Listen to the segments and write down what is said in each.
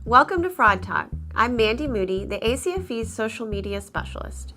Welcome to Fraud Talk. I'm Mandy Moody, the ACFE's social media specialist.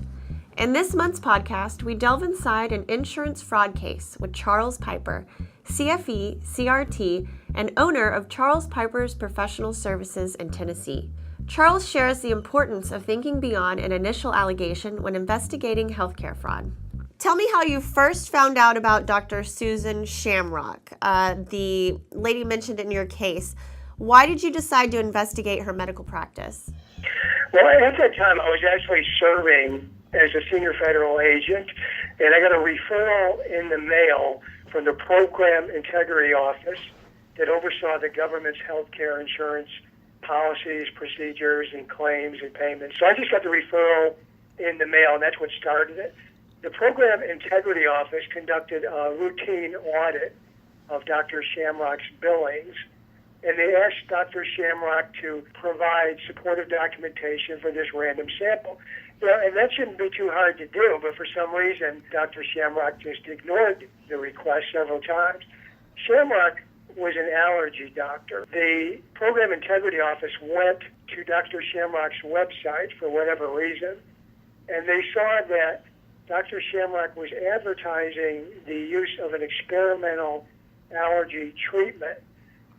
In this month's podcast, we delve inside an insurance fraud case with Charles Piper, CFE, CRT, and owner of Charles Piper's Professional Services in Tennessee. Charles shares the importance of thinking beyond an initial allegation when investigating healthcare fraud. Tell me how you first found out about Dr. Susan Shamrock, the lady mentioned in your case. Why did you decide to investigate her medical practice? Well, at that time, I was actually serving as a senior federal agent, and I got a referral in the mail from the Program Integrity Office that oversaw the government's healthcare insurance policies, procedures, and claims and payments. So I just got the referral in the mail, and that's what started it. The Program Integrity Office conducted a routine audit of Dr. Shamrock's billings, and they asked Dr. Shamrock to provide supportive documentation for this random sample. And that shouldn't be too hard to do, but for some reason, Dr. Shamrock just ignored the request several times. Shamrock was an allergy doctor. The Program Integrity Office went to Dr. Shamrock's website for whatever reason, and they saw that Dr. Shamrock was advertising the use of an experimental allergy treatment,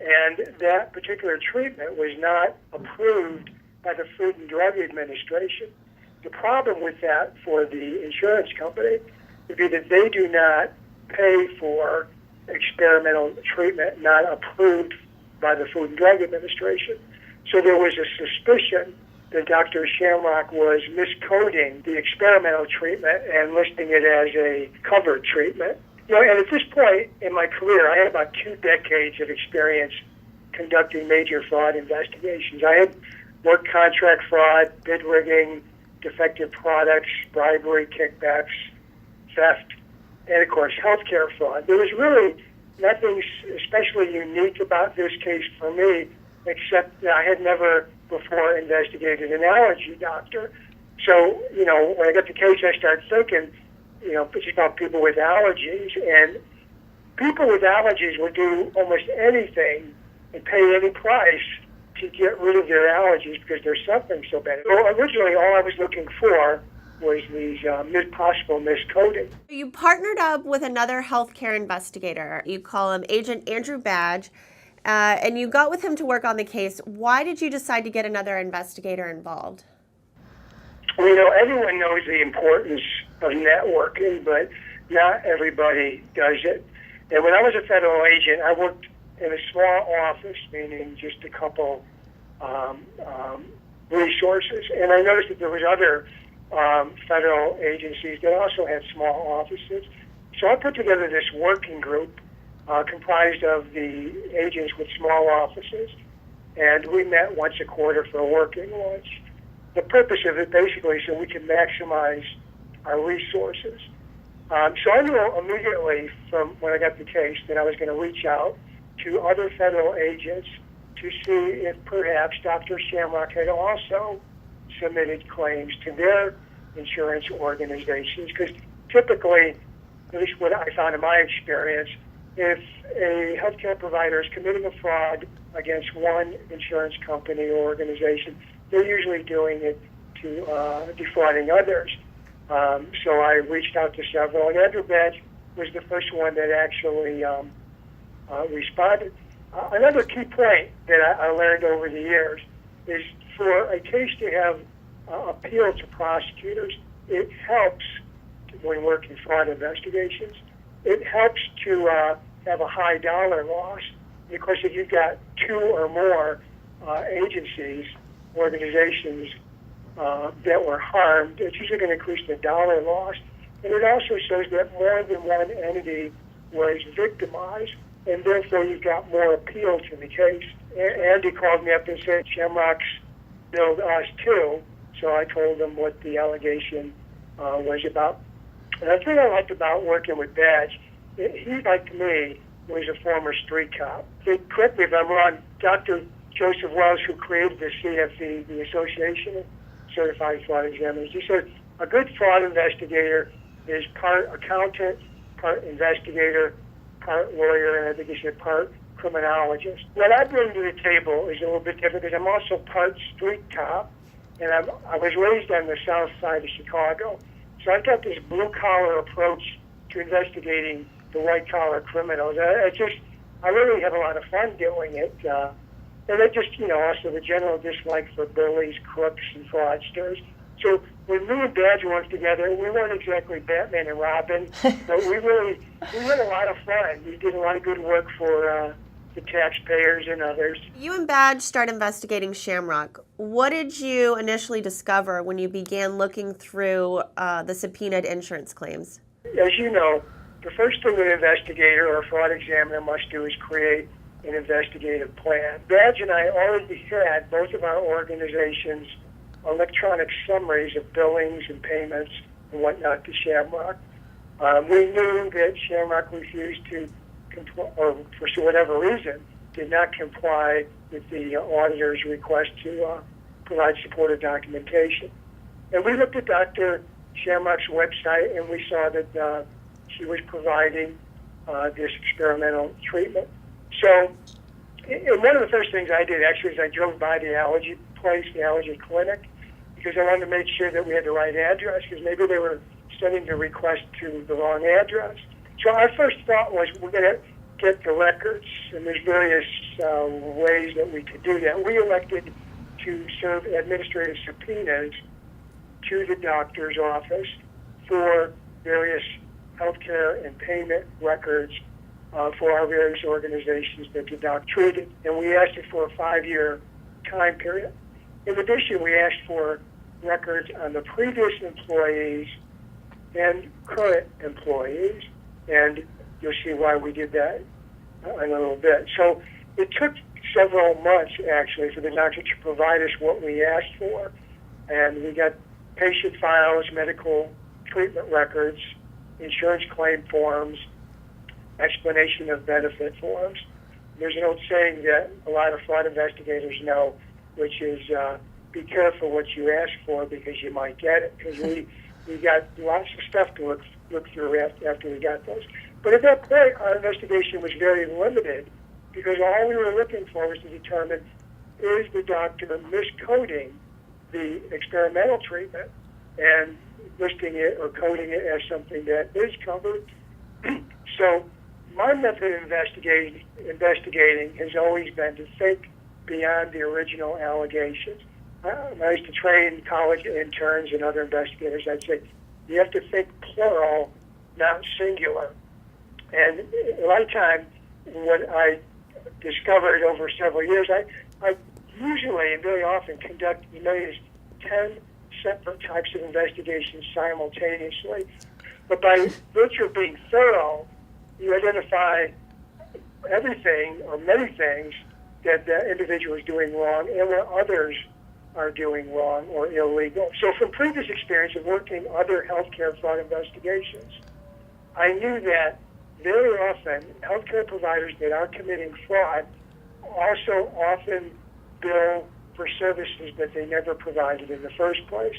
and that particular treatment was not approved by the Food and Drug Administration. The problem with that for the insurance company would be that they do not pay for experimental treatment not approved by the Food and Drug Administration. So there was a suspicion that Dr. Shamrock was miscoding the experimental treatment and listing it as a covered treatment. And at this point in my career, I had about 2 decades of experience conducting major fraud investigations. I had worked contract fraud, bid rigging, defective products, bribery, kickbacks, theft, and of course, healthcare fraud. There was really nothing especially unique about this case for me, except that I had never before investigated an allergy doctor. So, when I got the case, I started thinking, it's about people with allergies, and people with allergies will do almost anything and pay any price to get rid of their allergies because they're suffering so bad. Well, originally, all I was looking for was these possible miscoding. You partnered up with another healthcare investigator. You call him Agent Andrew Badge, and you got with him to work on the case. Why did you decide to get another investigator involved? Well, everyone knows the importance of networking, but not everybody does it. And when I was a federal agent, I worked in a small office, meaning just a couple resources. And I noticed that there was other federal agencies that also had small offices. So I put together this working group comprised of the agents with small offices, and we met once a quarter for a working lunch. The purpose of it basically so we can maximize our resources. So I knew immediately from when I got the case that I was going to reach out to other federal agents to see if perhaps Dr. Shamrock had also submitted claims to their insurance organizations, because typically, at least what I found in my experience, if a healthcare provider is committing a fraud against one insurance company or organization, they're usually doing it to defrauding others. So I reached out to several, and Andrew Badge was the first one that actually responded. Another key point that I learned over the years is for a case to have appeal to prosecutors, it helps when working fraud investigations. It helps to have a high dollar loss, because if you've got 2 or more agencies, organizations that were harmed, it's usually going to increase the dollar loss. And it also shows that more than one entity was victimized, and therefore you've got more appeal to the case. Andy called me up and said, Shamrock's billed us too. So I told him what the allegation was about. And the thing I liked about working with Badge, he, like me, was a former street cop. Correct me if I'm wrong, Dr. Joseph Wells, who created the CFE, the Association of Certified Fraud Examiners, he said a good fraud investigator is part accountant, part investigator, part lawyer, and I think he said part criminologist. What I bring to the table is a little bit different because I'm also part street cop, and I was raised on the south side of Chicago. So I've got this blue-collar approach to investigating the white-collar criminals. I really have a lot of fun doing it. And then just, also the general dislike for bullies, crooks, and fraudsters. So when me and Badge worked together, we weren't exactly Batman and Robin, but we had a lot of fun. We did a lot of good work for the taxpayers and others. You and Badge started investigating Shamrock. What did you initially discover when you began looking through the subpoenaed insurance claims? As you know, the first thing an investigator or a fraud examiner must do is create an investigative plan. Badge and I already had, both of our organizations, electronic summaries of billings and payments and whatnot to Shamrock. We knew that Shamrock refused to comply, or for whatever reason, did not comply with the auditor's request to provide supportive documentation. And we looked at Dr. Shamrock's website and we saw that she was providing this experimental treatment. So, and one of the first things I did actually is I drove by the allergy place, the allergy clinic, because I wanted to make sure that we had the right address, because maybe they were sending the request to the wrong address. So our first thought was we're going to get the records, and there's various ways that we could do that. We elected to serve administrative subpoenas to the doctor's office for various healthcare and payment records for our various organizations that the doc treated. And we asked it for a 5-year time period. In addition, we asked for records on the previous employees and current employees, and you'll see why we did that in a little bit. So it took several months, actually, for the doctor to provide us what we asked for, and we got patient files, medical treatment records, insurance claim forms, explanation of benefit forms. There's an old saying that a lot of fraud investigators know, which is be careful what you ask for because you might get it, because we got lots of stuff to look through after we got those. But at that point, our investigation was very limited because all we were looking for was to determine, is the doctor miscoding the experimental treatment and listing it or coding it as something that is covered. So my method of investigating has always been to think beyond the original allegations. I used to train college interns and other investigators. I'd say, you have to think plural, not singular. And a lot of time, what I discovered over several years, I usually and very often conduct as many as 10 separate types of investigations simultaneously. But by virtue of being thorough, you identify everything or many things that the individual is doing wrong and what others are doing wrong or illegal. So from previous experience of working other healthcare fraud investigations, I knew that very often healthcare providers that are committing fraud also often bill for services that they never provided in the first place.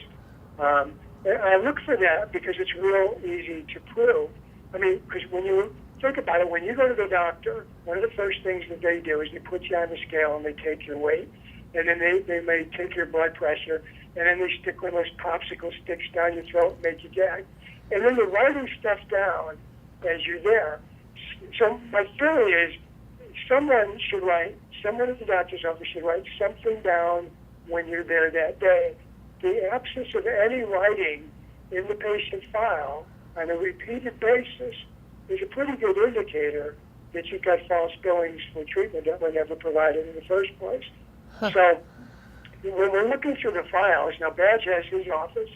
And I look for that because it's real easy to prove. I mean, because when you think about it, when you go to the doctor, one of the first things that they do is they put you on the scale and they take your weight. And then they may take your blood pressure, and then they stick one of those popsicle sticks down your throat and make you gag. And then they're writing stuff down as you're there. So my theory is someone at the doctor's office should write something down when you're there that day. The absence of any writing in the patient file on a repeated basis is a pretty good indicator that you've got false billings for treatment that were never provided in the first place. So when we're looking through the files, now Badge has his office,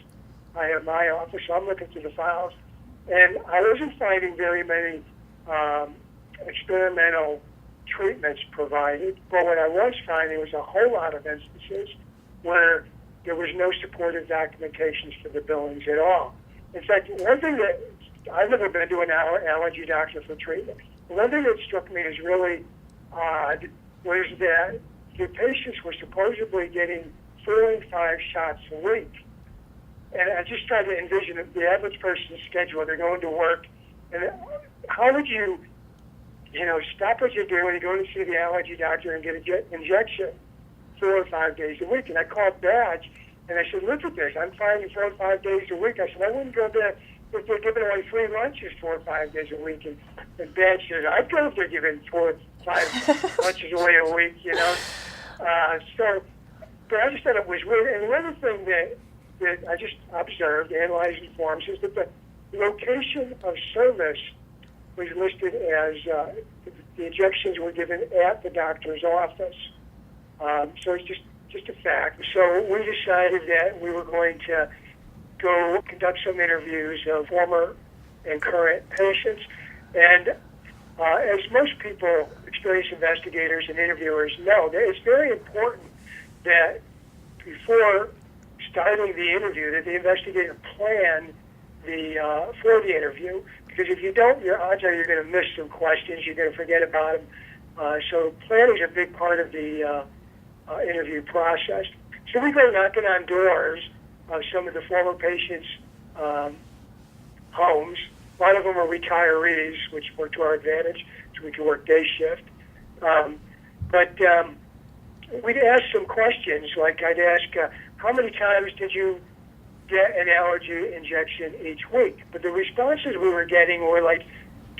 I have my office, so I'm looking through the files, and I wasn't finding very many experimental treatments provided, but what I was finding was a whole lot of instances where there was no supportive documentations for the billings at all. In fact, one thing that I've never been to an allergy doctor for treatment. One thing that struck me as really odd was that the patients were supposedly getting 4 and 5 shots a week. And I just tried to envision the average person's schedule. They're going to work. And how would you stop what you're doing and go to see the allergy doctor and get an injection 4 or 5 days a week. And I called Badge, and I said, look at this. I'm finding 4 or 5 days a week. I said, I wouldn't go there if they're giving away free lunches 4 or 5 days a week. And Badge says, I'd go if they're giving 4 or 5 lunches away a week, But I just thought it was weird. And another thing that I just observed, analyzing forms, is that the location of service was listed as the injections were given at the doctor's office. So it's just a fact. So we decided that we were going to go conduct some interviews of former and current patients. And as most people, experienced investigators and interviewers know, that it's very important that before starting the interview, that the investigator plan for the interview, because if you don't, your odds are you're going to miss some questions, you're going to forget about them. So planning is a big part of the interview process. So we go knocking on doors of some of the former patients' homes. A lot of them are retirees, which work to our advantage, so we can work day shift. But we'd ask some questions, like I'd ask, how many times did you get an allergy injection each week? But the responses we were getting were like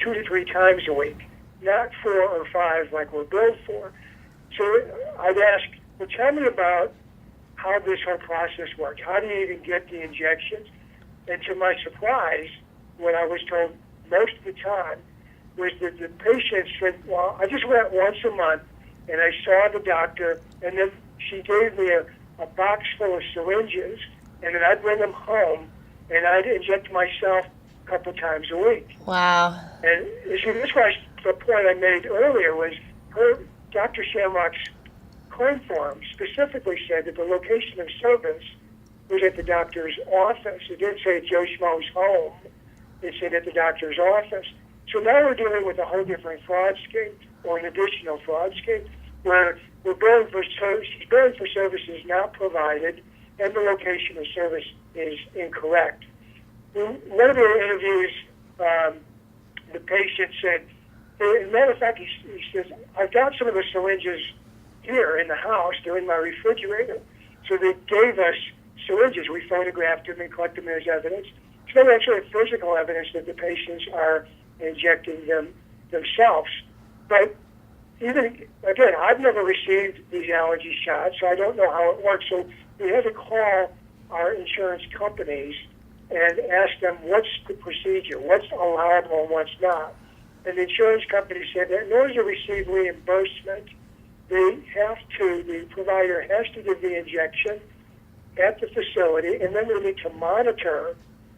2 to 3 times a week, not 4 or 5 like we're billed for. So I'd ask, well, tell me about how this whole process works. How do you even get the injections? And to my surprise, what I was told most of the time was that the patient said, well, I just went once a month and I saw the doctor, and then she gave me a box full of syringes, and then I'd bring them home and I'd inject myself a couple times a week. Wow. And you see, this was the point I made earlier, was Dr. Shamrock's claim form specifically said that the location of service was at the doctor's office. It didn't say Joe Schmo's home. It said at the doctor's office. So now we're dealing with a whole different fraud scheme, or an additional fraud scheme, where she's billing for services not provided, and the location of service is incorrect. One of the interviews, the patient said, as a matter of fact, he says, I've got some of the syringes here in the house. They're in my refrigerator. So they gave us syringes. We photographed them and collected them as evidence. It's not actually physical evidence that the patients are injecting them themselves. But even, again, I've never received these allergy shots, so I don't know how it works. So we had to call our insurance companies and ask them, what's the procedure? What's allowable and what's not? And the insurance company said that in order to receive reimbursement, the provider has to give the injection at the facility, and then we need to monitor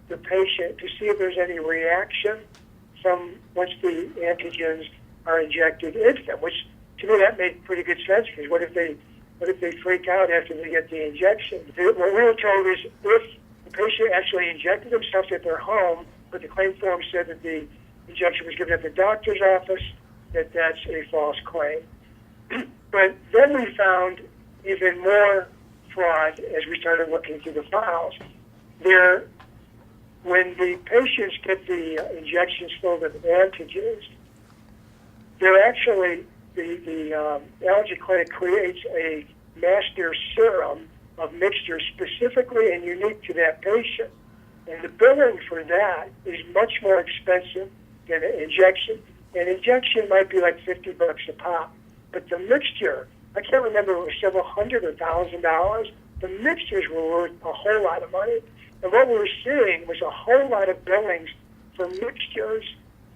the patient to see if there's any reaction from once the antigens are injected into them, which to me that made pretty good sense, because what if they freak out after they get the injection? What we were told is if the patient actually injected themselves at their home, but the claim form said that the injection was given at the doctor's office, that's a false claim. But then we found even more fraud as we started looking through the files. When the patients get the injections filled with antigens, they're actually, the allergy clinic creates a master serum of mixtures specifically and unique to that patient. And the billing for that is much more expensive than an injection. An injection might be like $50 a pop. But the mixture, I can't remember, it was several hundred or $1,000. The mixtures were worth a whole lot of money. And what we were seeing was a whole lot of billings for mixtures.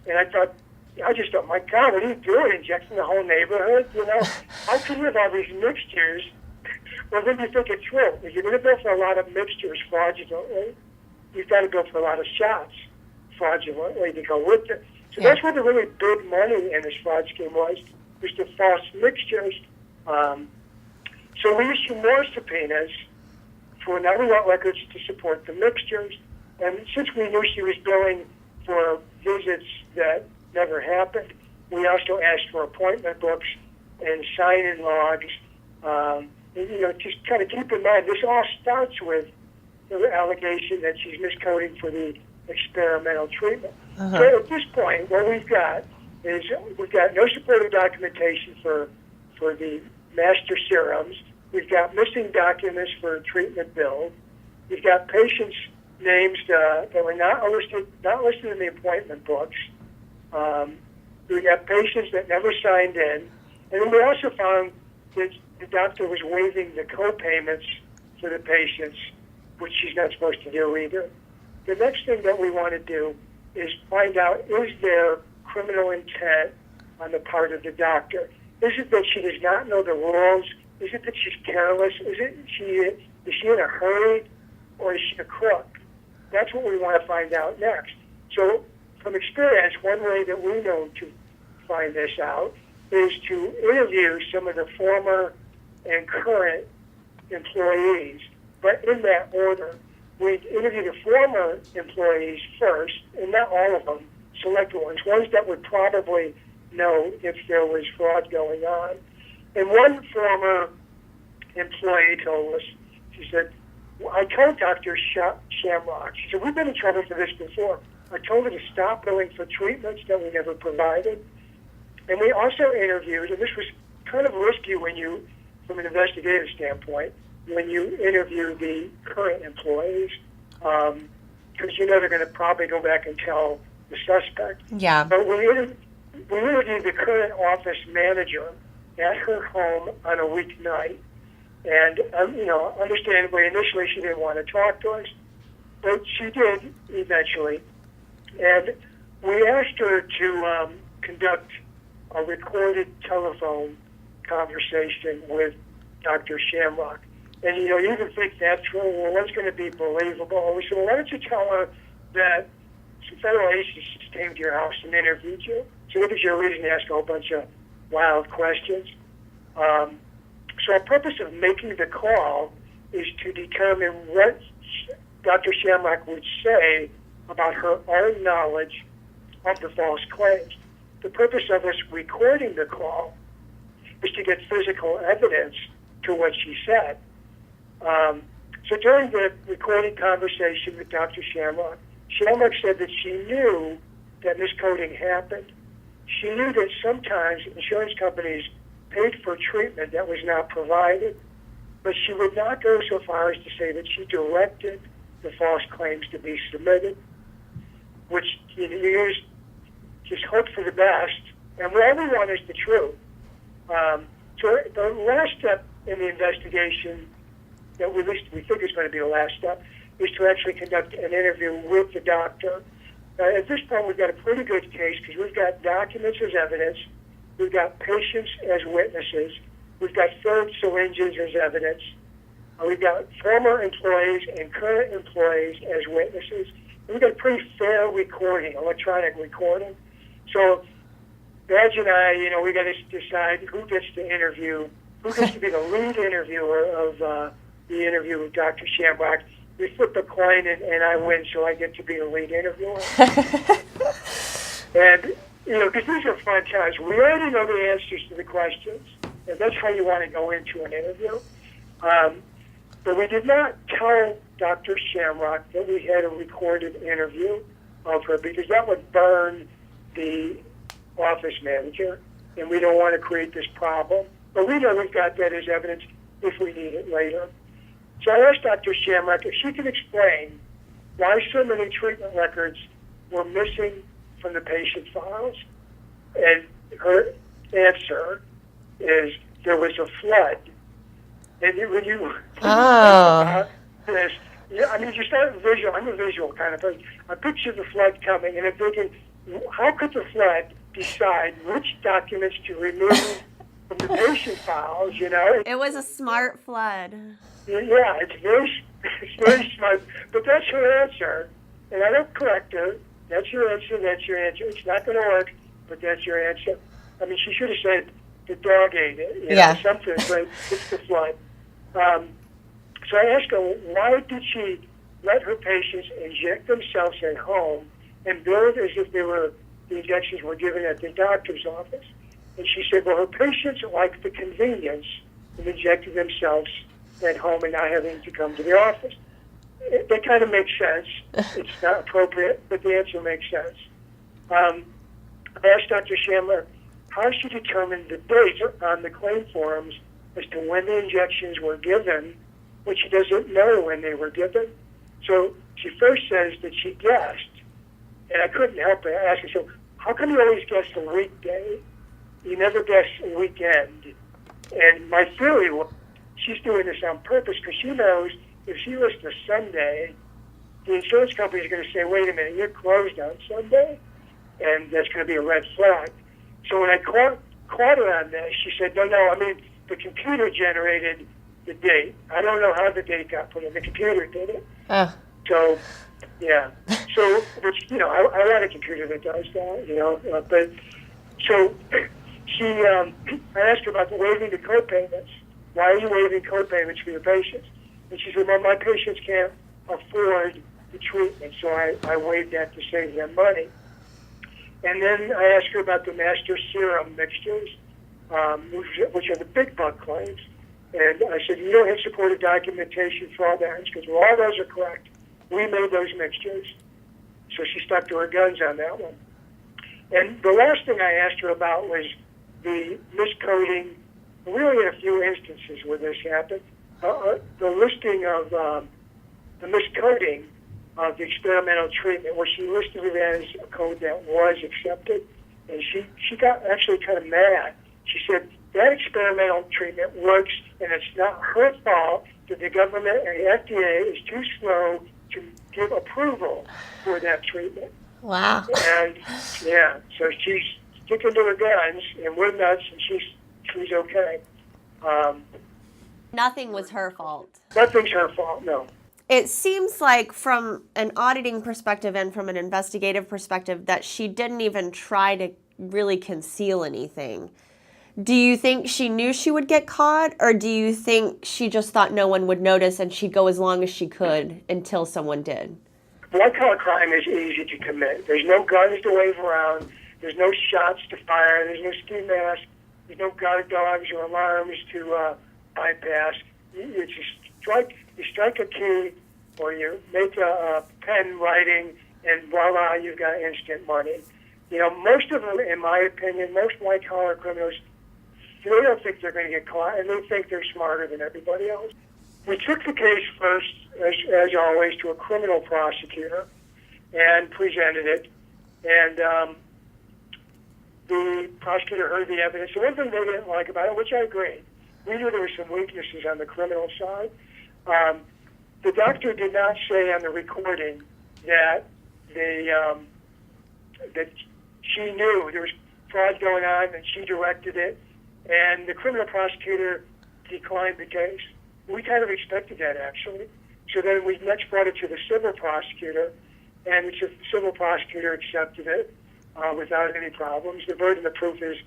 And I just thought, my God, what are you doing, injecting the whole neighborhood? How can you have all these mixtures? Well, then you think it's true. If you're going to bill for a lot of mixtures fraudulently, you've got to bill for a lot of shots fraudulently to go with it. So that's where the really big money in this fraud scheme was the false mixtures. So we issued more subpoenas for now we want records to support the mixtures. And since we knew she was billing for visits that never happened, we also asked for appointment books and sign-in logs. Just kind of keep in mind, this all starts with the allegation that she's miscoding for the experimental treatment. So at this point, what we've got is we've got no supportive documentation for the master serums. We've got missing documents for treatment bills. We've got patients' names that were not listed in the appointment books. We've got patients that never signed in. And then we also found that the doctor was waiving the co-payments for the patients, which she's not supposed to do either. The next thing that we want to do is find out, is there criminal intent on the part of the doctor? Is it that she does not know the rules? Is it that she's careless? Is she in a hurry, or is she a crook? That's what we want to find out next. So from experience, one way that we know to find this out is to interview some of the former and current employees, but in that order. We interview the former employees first, and not all of them, select ones that would probably know if there was fraud going on. And one former employee told us, she said, I told Dr. Shamrock, she said, we've been in trouble for this before. I told her to stop billing for treatments that we never provided. And we also interviewed, and this was kind of risky from an investigative standpoint, when you interview the current employees, because you know they're going to probably go back and tell the suspect. Yeah. But we interviewed the current office manager at her home on a weeknight. And, understandably, initially she didn't want to talk to us, but she did eventually. And we asked her to conduct a recorded telephone conversation with Dr. Shamrock. And, you can think that's true. Well, what's going to be believable? We said, well, why don't you tell her that some federal agents came to your house and interviewed you? So that gives you a reason to ask a whole bunch of wild questions. So our purpose of making the call is to determine what Dr. Shamrock would say about her own knowledge of the false claims. The purpose of us recording the call is to get physical evidence to what she said. So during the recorded conversation with Dr. Shamrock, Shamrock said that she knew that miscoding happened. She knew that sometimes insurance companies paid for treatment that was not provided, but she would not go so far as to say that she directed the false claims to be submitted, which you just hope for the best, and all we want is the truth. So the last step in the investigation, that we think is going to be the last step, is to actually conduct an interview with the doctor. At this point, we've got a pretty good case because we've got documents as evidence, we've got patients as witnesses, we've got filled syringes as evidence, we've got former employees and current employees as witnesses, and we've got a pretty fair recording, electronic recording. So Badge and I, we got to decide who gets to interview, who gets to be the lead interviewer of the interview with Dr. Shamrock. We flip a coin and I win, so I get to be the lead interviewer. And, because these are fun times. We already know the answers to the questions, and that's how you want to go into an interview. But we did not tell Dr. Shamrock that we had a recorded interview of her because that would burn the office manager, and we don't want to create this problem. But we know we've got that as evidence if we need it later. So I asked Dr. Shamrock if she could explain why so many treatment records were missing from the patient files. And her answer is there was a flood. And when you think about this, you start visual. I'm a visual kind of person. I picture the flood coming, and I'm thinking, how could the flood decide which documents to remove from the patient files, It was a smart flood. Yeah, it's very smart. But that's her answer, and I don't correct her. That's your answer, It's not going to work, but that's your answer. She should have said the dog ate it, something, but it's the flood. So I asked her, why did she let her patients inject themselves at home and bill it as if the injections were given at the doctor's office? And she said, well, her patients like the convenience of injecting themselves at home and not having to come to the office. That kind of makes sense. It's not appropriate, but the answer makes sense. asked Dr. Chandler how she determined the dates on the claim forms as to when the injections were given, when she doesn't know when they were given. So she first says that she guessed, and I couldn't help but ask her, so how come you always guess the weekday? You never guess a weekend. And my theory was she's doing this on purpose because she knows if she lists a Sunday, the insurance company is going to say, wait a minute, you're closed on Sunday? And that's going to be a red flag. So when I caught her on this, she said, no, I mean, the computer generated the date. I don't know how the date got put in. The computer did it. So, yeah. So, which, I want a computer that does that, but so she, I asked her about waiving the co-payments. Why are you waiving co-payments for your patients? And she said, well, my patients can't afford the treatment, so I waived that to save them money. And then I asked her about the master serum mixtures, which are the big bug claims. And I said, you don't have supported documentation for all that. She goes, well, all those are correct. We made those mixtures. So she stuck to her guns on that one. And the last thing I asked her about was the miscoding. We only had a few instances where this happened. The listing of the miscoding of the experimental treatment, where she listed it as a code that was accepted. And she got actually kind of mad. She said, that experimental treatment works, and it's not her fault that the government and the FDA is too slow to give approval for that treatment. Wow. And, yeah, so she's sticking to her guns, and we're nuts, and she's okay. Nothing was her fault. Nothing's her fault, no. It seems like from an auditing perspective and from an investigative perspective that she didn't even try to really conceal anything. Do you think she knew she would get caught, or do you think she just thought no one would notice and she'd go as long as she could until someone did? White-collar crime is easy to commit. There's no guns to wave around. There's no shots to fire. There's no ski mask. There's no guard dogs or alarms to bypass. You just strike a key, or you make a pen writing, and voila, you've got instant money. Most of them, in my opinion, most white-collar criminals, they don't think they're going to get caught, and they think they're smarter than everybody else. We took the case first, as always, to a criminal prosecutor and presented it. And the prosecutor heard the evidence. The one thing they didn't like about it, which I agree, we knew there were some weaknesses on the criminal side. The doctor did not say on the recording that that she knew there was fraud going on and she directed it. And the criminal prosecutor declined the case. We kind of expected that, actually. So then we next brought it to the civil prosecutor, and the civil prosecutor accepted it without any problems. The burden of proof is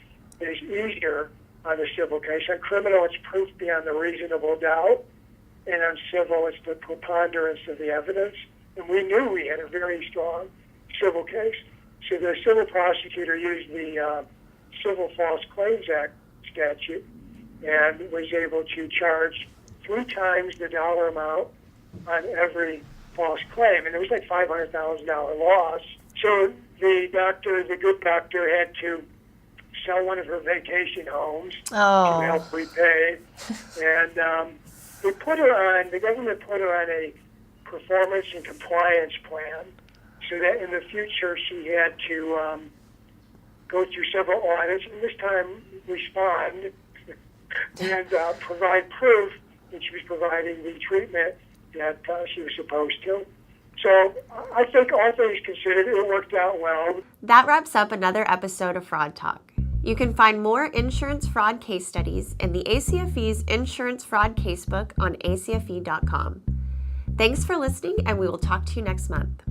easier on the civil case. On criminal, it's proof beyond the reasonable doubt, and on civil, it's the preponderance of the evidence. And we knew we had a very strong civil case. So the civil prosecutor used the Civil False Claims Act statute and was able to charge 3 times the dollar amount on every false claim, and it was like $500,000 loss. So the good doctor, had to sell one of her vacation homes to help repay, and the government put her on a performance and compliance plan, so that in the future she had to go through several audits, and this time respond and provide proof that she was providing the treatment that she was supposed to. So I think all things considered, it worked out well. That wraps up another episode of Fraud Talk. You can find more insurance fraud case studies in the ACFE's Insurance Fraud Casebook on acfe.com. Thanks for listening, and we will talk to you next month.